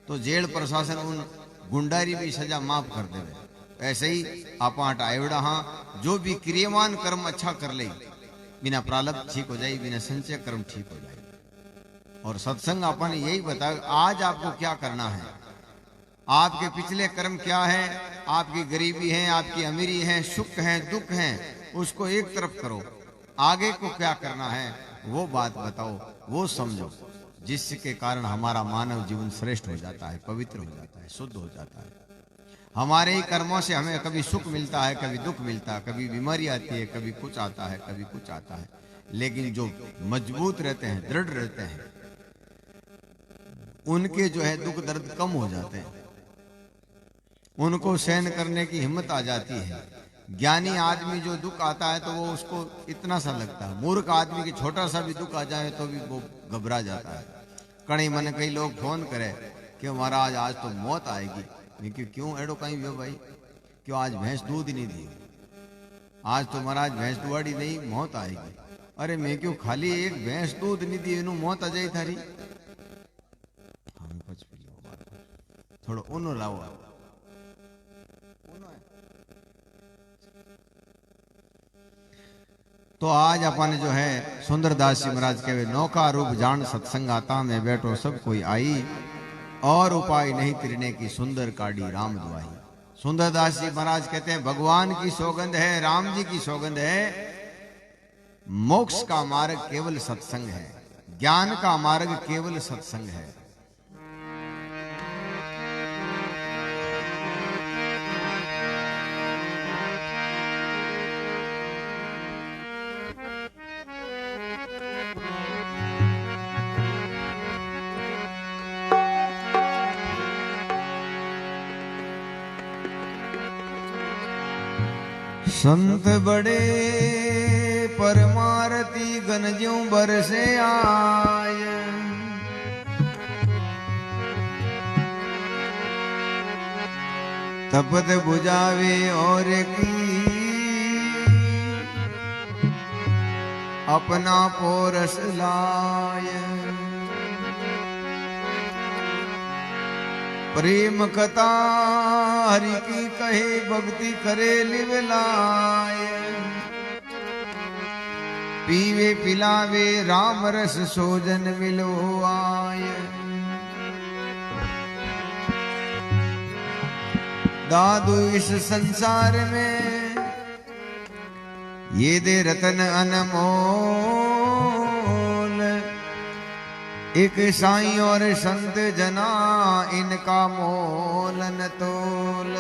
तो जेल प्रशासन उन गुंडारी भी सजा माफ कर देवे। ऐसे ही आपाट आयोड़ा हाँ, जो भी क्रियमान कर्म अच्छा कर ले, बिना प्रारब्ध ठीक हो जाए, बिना संचय कर्म ठीक हो जाए। और सत्संग अपन यही बताया आज आपको क्या करना है, आपके पिछले कर्म क्या है, आपकी गरीबी है, आपकी अमीरी है, सुख है, दुख है, उसको एक तरफ करो। आगे को क्या करना है वो बात बताओ, वो समझो, जिसके कारण हमारा मानव जीवन श्रेष्ठ हो जाता है, पवित्र हो जाता है, शुद्ध हो जाता है। हमारे ही कर्मों से हमें कभी सुख मिलता है, कभी दुख मिलता है, कभी बीमारी आती है, कभी कुछ आता है, कभी कुछ आता है। लेकिन जो मजबूत रहते हैं, दृढ़ रहते हैं, उनके जो है दुख दर्द कम हो जाते हैं, उनको सहन करने की हिम्मत आ जाती है। ज्ञानी आदमी जो दुख आता है तो वो उसको इतना सा लगता है, मूर्ख आदमी के छोटा सा भी दुख आ जाए तो भी वो घबरा जाता है। कई मन कई लोग फोन करे कि महाराज आज तो मौत आएगी। मैं क्यों एडो कहीं भी हो भाई, क्यों आज भैंस दूध ही नहीं दी, आज तो महाराज भैंस दुआड़ी नहीं, मौत आएगी। अरे मैं क्यों खाली एक भैंस दूध नहीं दी, इनू मौत आ जाए थारी। थोड़ा उन लाओ। तो आज अपन जो है सुंदरदास जी महाराज कहे, नौका रूप जान सत्संग आता में बैठो सब कोई आई, और उपाय नहीं तिरने की सुंदर काढ़ी राम दुआई। सुंदरदास जी महाराज कहते हैं भगवान की सौगंध है, राम जी की सौगंध है, मोक्ष का मार्ग केवल सत्संग है, ज्ञान का मार्ग केवल सत्संग है। संत बड़े परमारती गण ज्यों बरसे आय, तपत बुझावे और की अपना पोरस लाय। प्रेम कथा हरि की कहे भक्ति करे लिवलाय, पीवे पिलावे राम रस सोजन मिलो आय। दादू इस संसार में ये दे रतन अनमोल, एक साईं और संत जना इनका मोल न तोल।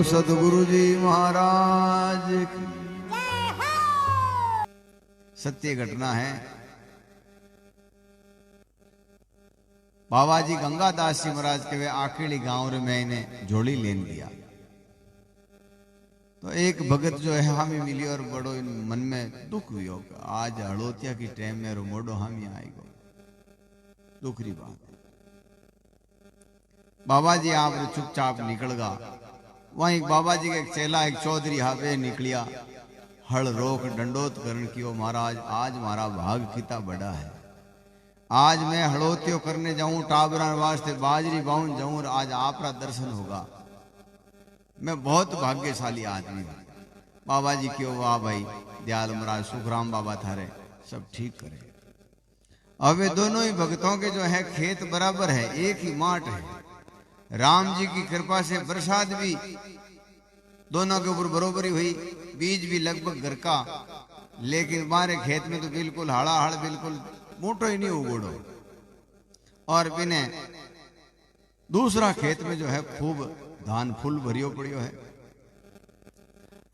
बोलो सदगुरु जी महाराज की। सत्य घटना है। बाबा जी गंगादास जी महाराज के वे आखिरी गांव रे में इन्हें झोली लेन दिया। तो एक भगत जो है हामी मिली और बड़ो इन मन में दुख हुई हो, आज हड़ोतिया की टाइम में रो मोडो हामी आएगो, दुखरी बात है। बाबा जी आप चुपचाप निकल गा। वहीं बाबा जी के एक चेला एक चौधरी हावे निकलिया, हल रोक डंडोत करण की, ओ महाराज आज मारा भाग कितना बड़ा है, आज मैं हड़ोतियो करने जाऊं, टाबरा वास्ते बाजरी बाउन जाऊं और आज आपका दर्शन होगा, मैं बहुत भाग्यशाली आदमी हूं। बाबा जी क्यों, वाह भाई दयाल महाराज सुखराम बाबा थारे सब ठीक करे। अब वे दोनों ही भक्तों के जो है खेत बराबर है, एक ही माट है। राम जी की कृपा से बरसात भी दोनों के ऊपर बरोबरी हुई, बीज भी लगभग घर का, लेकिन हमारे खेत में तो बिल्कुल हाड़ाहाड़, बिल्कुल मोटो ही नहीं उगोड़ो। और बिने दूसरा खेत में जो है खूब धान फूल भरियो पड़ियो है।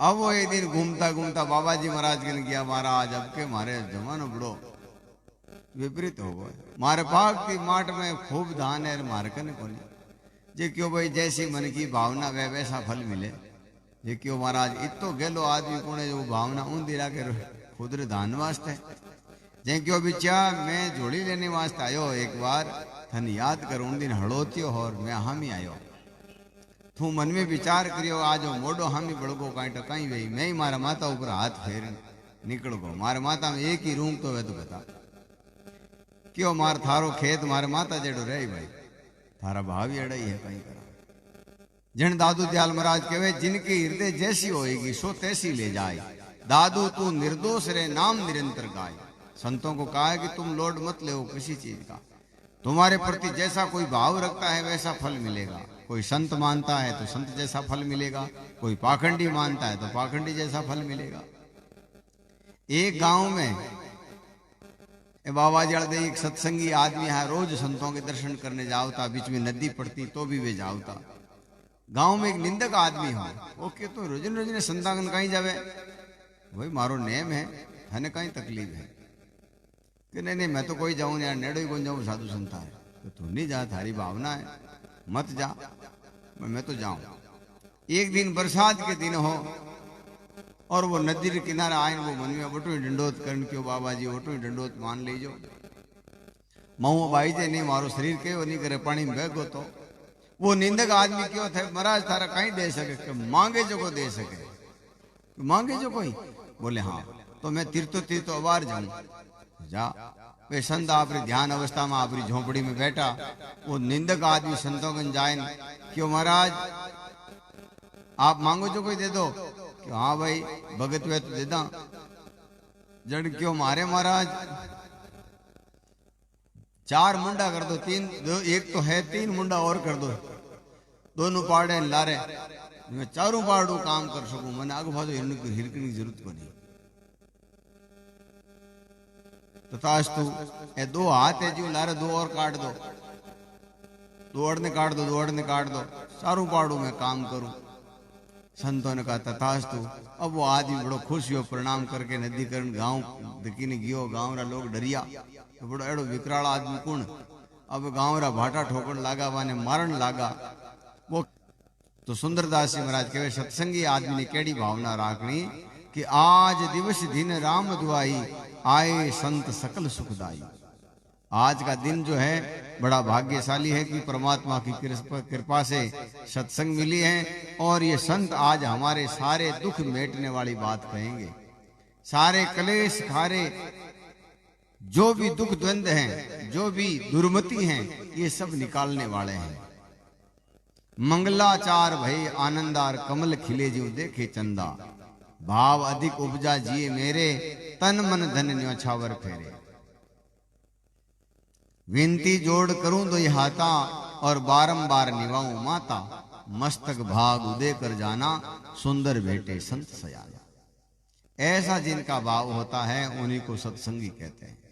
अब वो एक दिन घूमता घूमता बाबा जी महाराज के गया, महाराज अब के मारे जमानो बड़ो विपरीत हो गए, मारे पाक की माट में खूब धान है, मारे कने कोनी जे क्यों भाई जैसी मन की भावना वे वैसा फल मिले। जे क्यों महाराज इतो गेलो आदमी कोने जो भावना ऊंधी राखे खुद रे धान वास्ते, जे क्यों बिचा मैं झोली लेने वास्ते आयो, एक बार थन याद कर उन दिन हड़ोतियो और मैं हामी आयो, तू मन में विचार करियो आज मोडो हामी बड़गो काई टकाई वही, मैं ही मारा माता ऊपर हाथ फेर निकल गो, मारे माता में एक ही रूम तो वे तो बता क्यों मार थारो खेत मारे माता जेड़ो रही भाई, थारा भाव ही अड़ाई है कहीं करा। जिन दादू दयाल महाराज कहे, जिनके हृदय जैसी होएगी सो तैसी ले जाए, दादू तू निर्दोष रे नाम निरंतर गाय। संतों को कहा है कि तुम लोड मत ले किसी चीज का, तुम्हारे प्रति जैसा कोई भाव रखता है वैसा फल मिलेगा। कोई संत मानता है तो संत जैसा फल मिलेगा, कोई पाखंडी मानता है तो पाखंडी जैसा फल मिलेगा। एक गांव में बाबा जी एक सत्संगी आदमी है, रोज संतों के दर्शन करने जाओता, बीच में नदी पड़ती तो भी वे जाओता। गांव में एक निंदक आदमी हो, वो क्यों तो रोजन रोजने संतागन कहीं जावे, भाई मारो नेम है, हने कहीं तकलीफ है कि नहीं नहीं मैं तो कोई जाऊं यार, नेड़ो ही कौन जाऊं, साधु संता है तो तू नहीं जा, थारी भावना है मत जा, मैं तो जाऊं। एक दिन बरसात के दिन हो और वो नदी के किनारे आए, वो मन में वटू डंडोत करण क्यों, बाबा जी वटू डंडोत मान लीजो, मऊ भाई जे नहीं मारो शरीर के वो नहीं करे पानी में बह गो। तो वो निंदक आदमी क्यों थे, महाराज थारा कहीं दे सके, मांगे जो को दे सके, मांगे जो कोई, बोले हाँ तो मैं तीर्थो अबार जाऊं, जा। वे संत आपरी ध्यान अवस्था में आपरी झोपड़ी में बैठा, वो निंदक आदमी संतों के जाए क्यों, महाराज आप मांगो जो कोई दे दो, क्यों हाँ भाई भगत वे तो दे दा, जड़ क्यों मारे महाराज 4 मुंडा कर दो, 3 एक तो है 3 मुंडा और कर दो, दोनों पाड़े लारे, मैं चारों पाड़ू काम कर सकूं, मैंने आगे भाजो हिरकने की जरूरत को नहीं। तथास्तु ए 2 हाथ है जो लारे 2 और काट दो, 2 अड़ने काट दो, 2 अड़ने काट दो, चारों पाड़ू में काम करूं। संतों ने कहा तथास्तु। अब वो आदमी बड़ो खुश हो, प्रणाम करके नदी करण गांव दकीने गियो, गांव रा लोग डरिया तो बड़ो एड़ो विकराल आदमी कुण, अब गांव रा भाटा ठोकण लागा, वाने मारण लागा। वो तो सुंदरदास जी महाराज कहे, सत्संगी आदमी ने केड़ी भावना राखनी कि आज दिवस दिन राम दुआई, आए संत सकल सुखदाई। आज का दिन जो है बड़ा भाग्यशाली है कि परमात्मा की कृपा से सत्संग मिली है, और ये संत आज हमारे सारे दुख मेटने वाली बात कहेंगे, सारे कलेश खारे, जो भी दुख द्वंद हैं, जो भी दुर्मति हैं, ये सब निकालने वाले हैं। मंगलाचार भई आनंदार, कमल खिले जीव देखे चंदा, भाव अधिक उपजा जिए मेरे, तन मन धन न्योछावर फेरे। विनती जोड़ करूं दो हाथा, और बारंबार निभाऊं माता, मस्तक भाग उदय कर जाना, सुंदर बेटे संत सयाना। ऐसा जिनका भाव होता है उन्हीं को सत्संगी कहते हैं।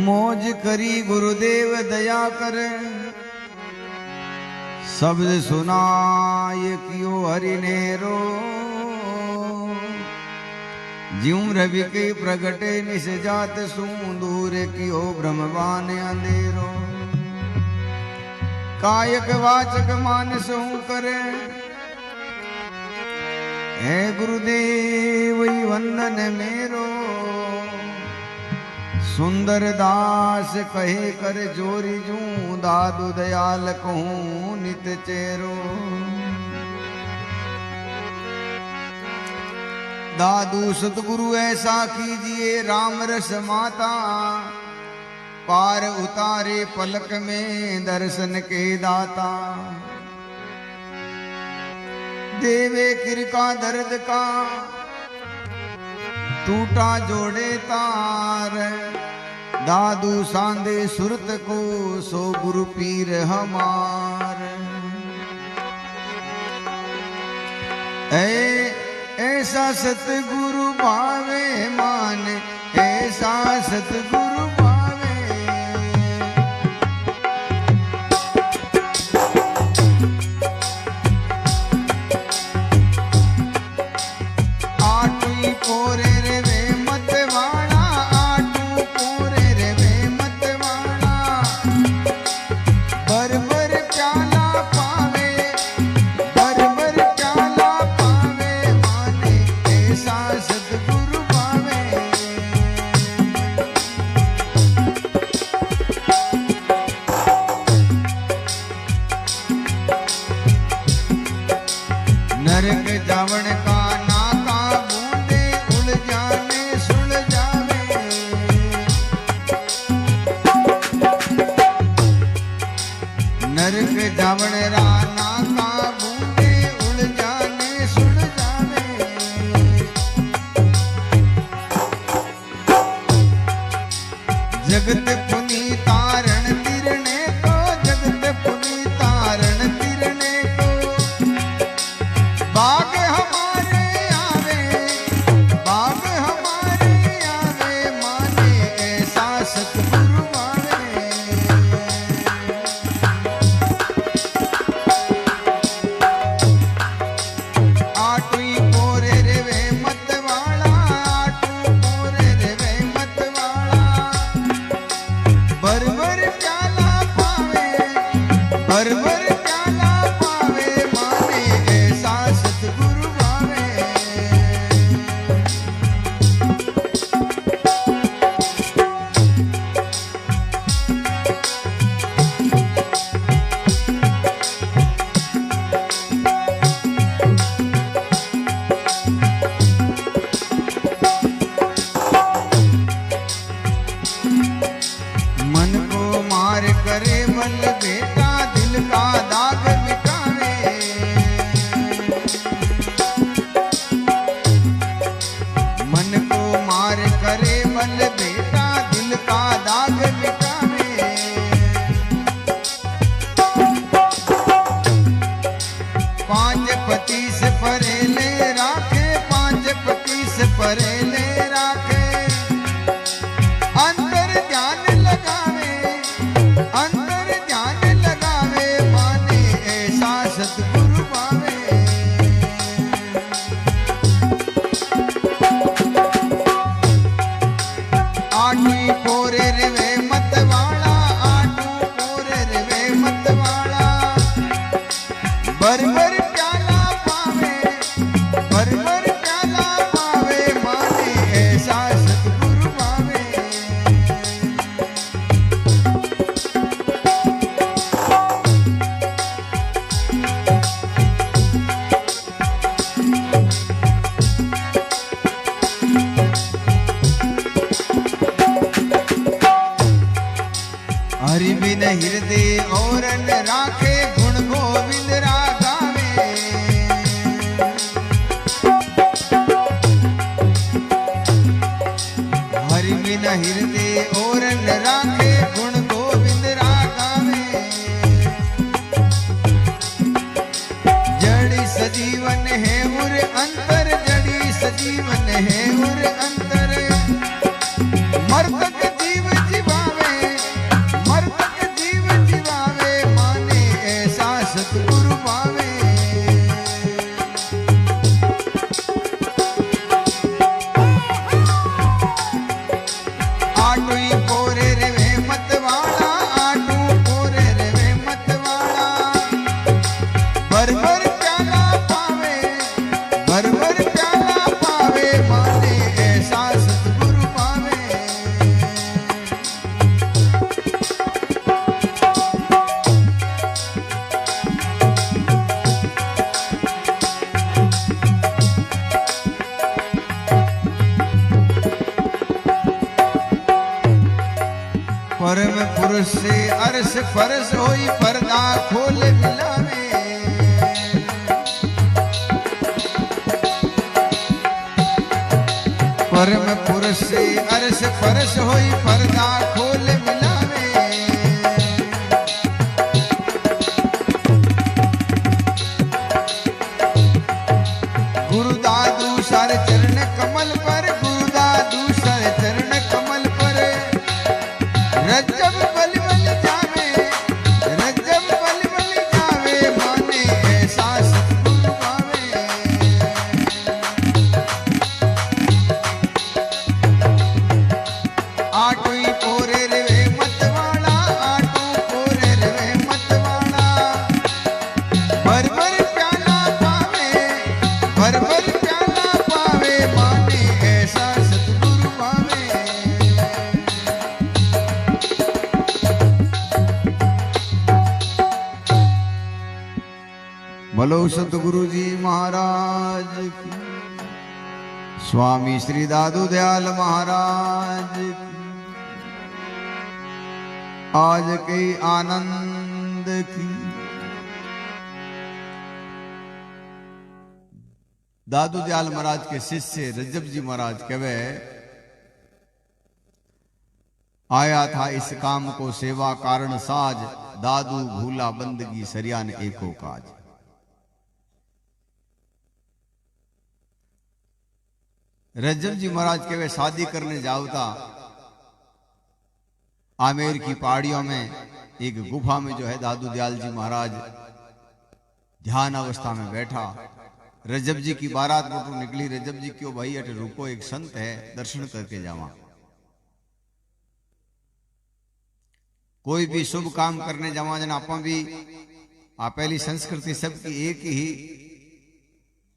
मौज करी गुरुदेव दया कर, शब्द सुनाय कियो हरि नेरो। ज्यूं रवि के प्रगटे निस जात सूंदूर कियो ब्रह्मवान अंधेरो। कायक वाचक मानस हूँ करे, हे गुरुदेव वंदन मेरो। सुंदर दास कहे कर जोरी जूं, दादू दयाल कहूं नित चेरो। दादू सतगुरु ऐसा कीजिए राम रस माता, पार उतारे पलक में दर्शन के दाता। देवे किरका दर्द का टूटा जोड़े तार, दादू सांदे सुरत को सो गुरु पीर हमार। ऐसा सतगुरु भावे मान, ऐसा सतगुरु भावे। आठवीं पोरे रे वे मतवाड़ा, आठवीं पोरे रे वे मतवाड़ा। बर बर प्याला पावे, बर बर प्याला पावे माने, ऐसा सतगुरु भावे। नरक जावण का नाका बूंदे, उलझाने सुलझावे। नरक जावण रा नाका बूंदे, उलझाने सुलझावे। जगत पुनी तारण तिरने को, जगत पुनी तारण तिरने को। बाग हमारे आवे, बाग हमारे आवे माने, ऐसा सतगुरु आवे। आठवीं पोरे रे वे मतवाड़ा, आठवीं पोरे रे वे मतवाड़ा। बर बर प्याला पावे, बर बर प्याला पावे माने, ऐसा सतगुरु भावे। मन को मार करे बल बेटा, दिल का दाग मिटावे। मन को मार करे बल बेटा, दिल का दाग मिटावे। पांच पति से परेले राखे, पांच पति से परेले राखे। अंतर ध्यान लगावे, अंतर ध्यान लगावे माने, ऐसा सतगुरु भावे। आठवीं पोरे रे वे मतवाड़ा, आठवीं पोरे रे वे मतवाड़ा। बर बर प्याला पावे, बर बर प्याला पावे माने, ऐसा सतगुरु भावे। हरि बिन हृदय और न राखे, गुण गोविंद रागावे। हरि बिन हृदय और न राखे, गुण गोविंद रागावे। जड़ी सजीवन है उर अंतर, जड़ी सजीवन फरस होई पर्दा खोल मिलावे। परम पुरुष से अरस फरस होई पर्दा खोल मिलावे। गुरु दादू सर चरण कमल पर, गुरु दादू सर चरण कमल पर रज्जब बल बल जावे, रज्जब बल बल जावे, माने ऐसा सतगुरु पावे। आठों ही पोरे रवे मतवाला, आठों पोरे रवे मतवाला, भर भर प्याला पावे, भर भर प्याला पावे, माने ऐसा सतगुरु पावे। बोलो सतगुरु जी महाराज की, स्वामी श्री दादू दयाल महाराज की, आज के आनंद की। दादू दयाल महाराज के शिष्य रज्जब जी महाराज कहे, आया था इस काम को सेवा कारण साज, दादू भूला बंदगी सरियान एको काज। रज्जब जी महाराज कहे, शादी करने जाऊता आमेर की पहाड़ियों में एक गुफा में जो है दादू दयाल जी महाराज ध्यान अवस्था में बैठा। रज्जब जी की बारात मोटू निकली। रज्जब जी क्यों भाई अटे रुको, एक संत है दर्शन करके जावा। कोई भी शुभ काम करने जावा जना आप भी पहली संस्कृति सबकी एक ही,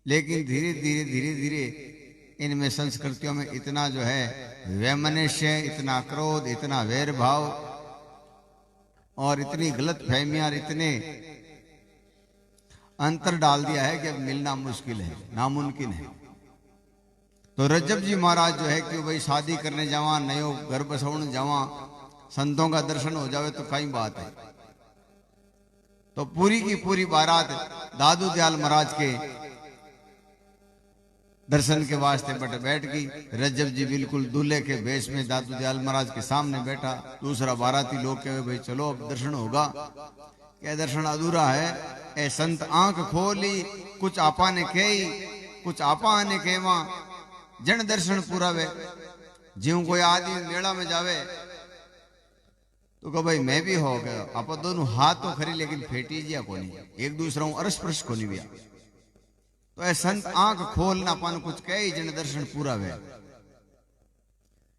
लेकिन धीरे धीरे धीरे धीरे इनमें संस्कृतियों में इतना जो है वैमनस्य, इतना क्रोध, इतना वैर भाव और इतनी गलत फहमियां, इतने अंतर डाल दिया है कि अब मिलना मुश्किल है, नामुमकिन है। तो रज्जब जी महाराज जो है कि भाई शादी करने जावा, नयो घर बसाउन जावा, संतों का दर्शन हो जावे तो कई बात है। तो पूरी की पूरी बारात दादू दयाल महाराज के दर्शन के वास्ते बैठ गई। रज्जब जी बिल्कुल दूल्हे के भेष में दादू दयाल महाराज के सामने बैठा। दूसरा बाराती लोग कहे, भाई चलो अब दर्शन होगा। क्या दर्शन अधूरा है? ए संत आंख खोली, कुछ आपा ने कही, कुछ आपा ने कहवा, जन दर्शन पूरा वे। ज्यों कोई आदमी मेला में जावे तो कह भाई मैं भी हो गया, आप दोनों हाथ तो खरी लेकिन फेटी जिया कोनी, एक दूसरा अरस परस कोनी बिया। तो ऐ संत आंख खोलना पान कुछ कहे जन दर्शन पूरा वे।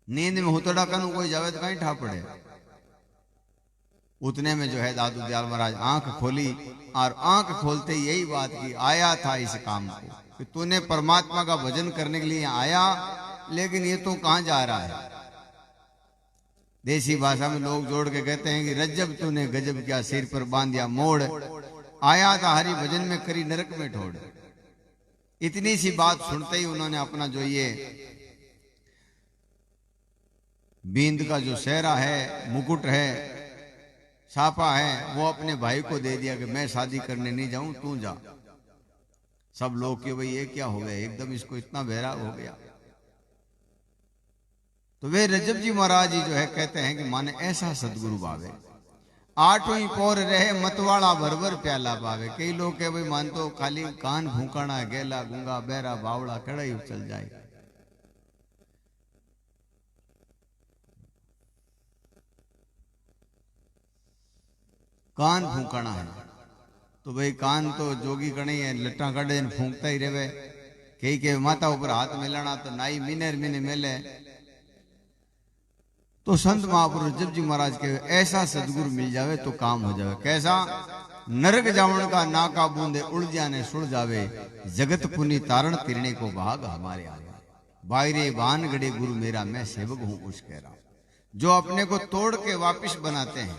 नींद में हुतड़ा कनु कोई जावे तो कहीं ठा पड़े। उतने में जो है दादू दयाल महाराज आंख खोली और आंख खोलते यही बात की, आया था इस काम को कि तूने परमात्मा का भजन करने के लिए आया, लेकिन ये तो कहां जा रहा है। देसी भाषा में लोग जोड़ के कहते हैं कि रज्जब तूने गजब क्या, सिर पर बांधिया मोड़, आया था हरि भजन में करी नरक में ठोड़। इतनी सी बात सुनते ही उन्होंने अपना जो ये बींद का जो सेहरा है, मुकुट है, छापा है, वो अपने भाई को दे दिया कि मैं शादी करने नहीं जाऊं, तू जा। सब लोग कि भाई ये क्या हो गया, एकदम इसको इतना बहरा हो गया। तो वे रज्जब जी महाराज जी जो है कहते हैं कि माने ऐसा सदगुरु भावे, आठों ही पोर रहे मतवाड़ा भरभर प्याला पावे। कई लोग कहे भाई मान तो खाली कान भूकाना, गेला गूंगा बहरा बावड़ा कड़ा ही चल जाए। कान फूकाना है तो भाई कान तो जोगी कणी है, लट्टा कड़े फूंकता ही रहे। कई के माता ऊपर हाथ मिलाना तो नाई मिनेर मिने मिले। तो संत महापुरुष जब जी महाराज के ऐसा सदगुरु मिल जावे तो काम हो जावे। कैसा? नरक जावण का नाका बूंदे उड़ जाने सुड़ जावे, जगत पुनि तारण तिरने को भाग हमारे आगे। बायरे बान गड़े गुरु मेरा, मैं सेवक हूं कुछ कह रहा। जो अपने को तोड़ के वापिस बनाते हैं,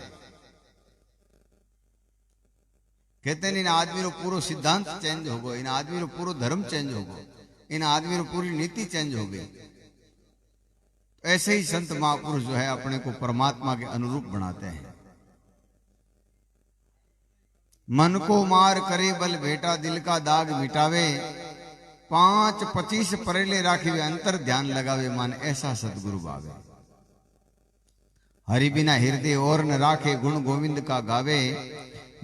कहते हैं इन आदमी रो पूरा सिद्धांत चेंज हो गो, इन आदमी रो पूरा धर्म चेंज हो गो, इन आदमी रो पूरी नीति चेंज हो गई। ऐसे ही संत महापुरुष जो है अपने को परमात्मा के अनुरूप बनाते हैं। मन को मार करे बल भेटा दिल का दाग मिटावे 5-25 परेले राखी अंतर ध्यान लगावे मान ऐसा सतगुरु भावे हरि बिना हृदय और न राखे गुण गोविंद का गावे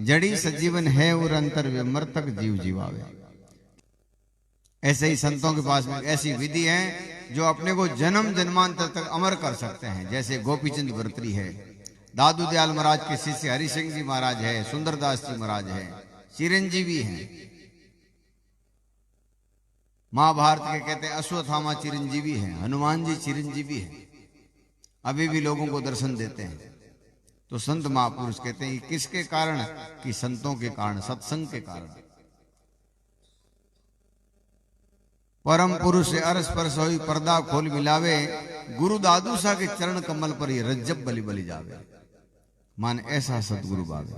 जड़ी सजीवन है और अंतर वे मृतक जीव जीवावे। ऐसे ही संतों के पास में ऐसी विधि है जो अपने को जन्म जन्मांतर तक अमर कर सकते हैं। जैसे गोपीचंद वर्त्री है, दादू दयाल महाराज के शिष्य हरि सिंह जी महाराज है, सुंदरदास जी महाराज है, चिरंजीवी हैं। महाभारत के कहते हैं अश्वत्थामा चिरंजीवी है, हनुमान जी चिरंजीवी है, अभी भी लोगों को दर्शन देते हैं। तो संत महापुरुष कहते हैं किसके कारण? कि संतों के कारण, सत्संग के कारण। परम पुरुष से अरस परस होई पर्दा खोल मिलावे गुरु दादू सा के चरण कमल पर ही रज्जब बलि बलि जावे मान ऐसा सतगुरु भावे।